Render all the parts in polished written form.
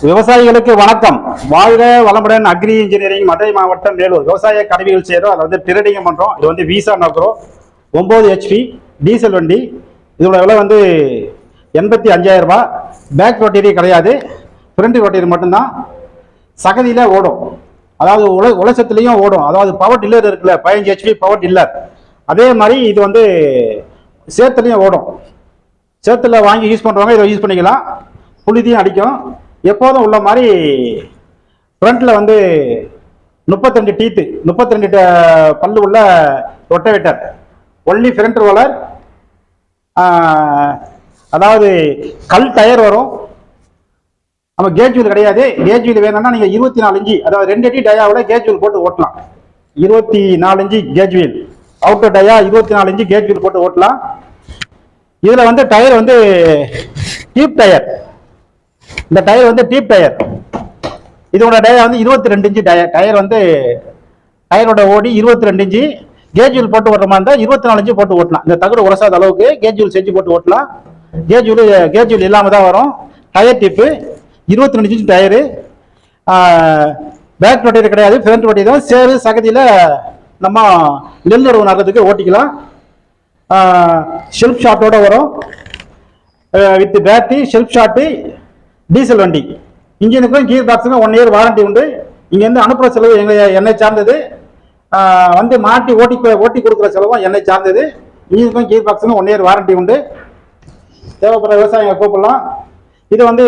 விவசாயிகளுக்கு வணக்கம். வாழ்க வளமுடன். அக்ரி இன்ஜினியரிங் மதுரை மாவட்டம் வேலூர் விவசாய கருவிகள் செய்கிறோம். அதை வந்து ட்ரேடிங் பண்ணுறோம். இது வந்து வீசா நோக்கிறோம். 9 HP டீசல் வண்டி. இதோட விலை வந்து 85,000 ரூபாய். பேக் ரொட்டரி கிடையாது, ஃப்ரண்ட் ரொட்டரி மட்டும்தான். சகதியில் ஓடும், அதாவது உலசத்துலேயும் ஓடும். அதாவது பவர் டில்லர் இருக்குல்ல, 15 HP பவர் டில்லர், அதே மாதிரி இது வந்து சேத்துலேயும் ஓடும். சேத்துல வாங்கி யூஸ் பண்ணுறவங்க இதை யூஸ் பண்ணிக்கலாம். புழுதியும் அடிக்கும். எப்போதும் உள்ள மாதிரி ஃப்ரண்ட்ல வந்து 32 டீத்து, 32 பல்லு உள்ள ரொட்டவேட்டர், ஒன்லி ஃப்ரண்ட் ரோலர். அதாவது கல் டயர் வரும். நம்ம கேஜ் வீல் கிடையாது. கேஜ் வீல் வேணும்னா நீங்கள் 24 இன்ச்சு, அதாவது 2 அடி டயாவோட கேஜ் வீல் போட்டு ஓட்டலாம். 24 inch gauge wheel, outer dia 24 inch gauge wheel போட்டு ஓட்டலாம். இதில் வந்து டயர் வந்து டியூப் டயர். இந்த டயர் வந்து டியூப் டயர். இதோட டயர் வந்து 22 இன்ச்சு டயர். டயர் வந்து டயரோட ஓடி 22 இன்ச்சு. கேஜ் வீல் போட்டு ஓட்டுற மாதிரி இருந்தால் 24 இன்ச்சு போட்டு ஓட்டலாம். இந்த தகடு உரசாத அளவுக்கு கேஜ் வீல் செஞ்சு போட்டு ஓட்டலாம். கேஜ் வீல் இல்லாமல் தான் வரும். டயர் டிப்பு 22 இன்ச்சு டயரு. பேக் ரொட்டரி கிடையாது, ஃப்ரண்ட் ரொட்டரி தான். சேரு சகதியில் நம்ம நெல் உறவு நடுறதுக்கு ஓட்டிக்கலாம். ஷெல்ஃப் ஷாட்டோட வரும், with battery, shelf shot. Diesel வண்டி. இன்ஜினுக்கும் கீர் பாக்ஸுக்கும் 1 இயர் வாரண்டி உண்டு. இங்கேருந்து அனுப்புகிற செலவு என்னை சார்ந்தது. வந்து மாட்டி ஓட்டி கொடுக்குற செலவும் என்னை சார்ந்தது. இன்ஜினுக்கும் கீர் பாக்ஸுக்கும் 1 இயர் வாரண்டி உண்டு. தேவைப்படுற விவசாயிங்க கூப்பிடலாம். இதை வந்து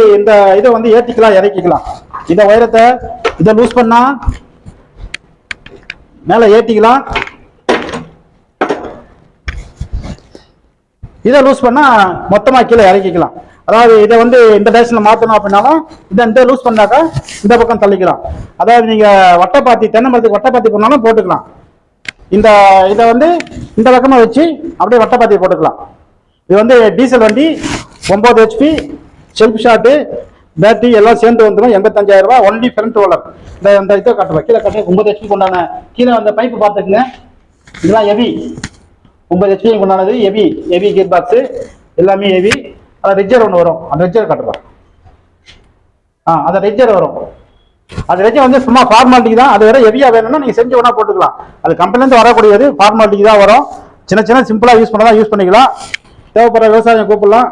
இதை வந்து ஏற்றிக்கலாம், இறக்கிக்கலாம். இந்த உயரத்தை இதை லூஸ் பண்ணா மேலே ஏற்றிக்கலாம், இதை லூஸ் பண்ணா மொத்தமாக கீழே இறக்கிக்கலாம். அதாவது இதை வந்து இந்த டைரக்ஷன்ல மாற்றணும் அப்படின்னாலும் இந்த லூஸ் பண்ணாக்கா இந்த பக்கம் தள்ளிக்கலாம். அதாவது நீங்கள் வட்டைப்பாத்தி, தென்னை மரத்துக்கு வட்டைப்பாத்தி பண்ணாலும் போட்டுக்கலாம். இதை வந்து இந்த பக்கமாக வச்சு அப்படியே வட்டைப்பாத்தி போட்டுக்கலாம். இது வந்து டீசல் வண்டி, 9 HP, ஷெல்ஃப் ஷாட்டு, பேட்டரி எல்லாம் சேர்ந்து வந்துடும். 85,000 ரூபாய். Only front roller. இந்த இதை காட்டுவேன், கீழே காட்டுவேன். 9 HP கொண்டான கீழே அந்த பைப்பு பார்த்துக்குங்க. இதெல்லாம் ஹெவி, 9 HP கொண்டானது ஹெவி கீர் பாக்ஸு, எல்லாமே ஹெவி. அது ரெஜர் ஒன்று வரும், அந்த ரெஜர் காட்டுறோம். அந்த ரெஜர் வரும். அது ரெஜர் வந்து சும்மா ஃபார்மாலிட்டிக்கு தான். அது வேற ஹெவியாக வேணும்னா நீங்கள் செஞ்சு வேணா போட்டுக்கலாம். அது கம்பெனிலேருந்து வரக்கூடியது, ஃபார்மாலிட்டிக்கு தான் வரும். சின்ன சிம்பிளாக யூஸ் பண்ணலாம், யூஸ் பண்ணிக்கலாம். தேவைப்படுற விவசாயம் கூப்பிடலாம்.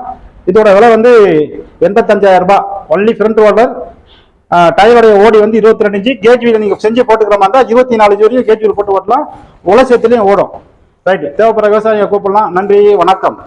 இதோட விலை வந்து 85,000 ரூபாய். Only front roller. டயருடைய ஓடி வந்து 22 இன்ச்சு. கேஜ் வீல் நீங்கள் செஞ்சு போட்டுக்கிற மாதிரி தான் 24 இன்ச்சு வரையும் கேஜ் வீல் போட்டு ஓட்டலாம். உலசத்துலேயும் ஓடும். ரைட்டு. தேவைப்படுற விவசாயியை கூப்பிடலாம். நன்றி, வணக்கம்.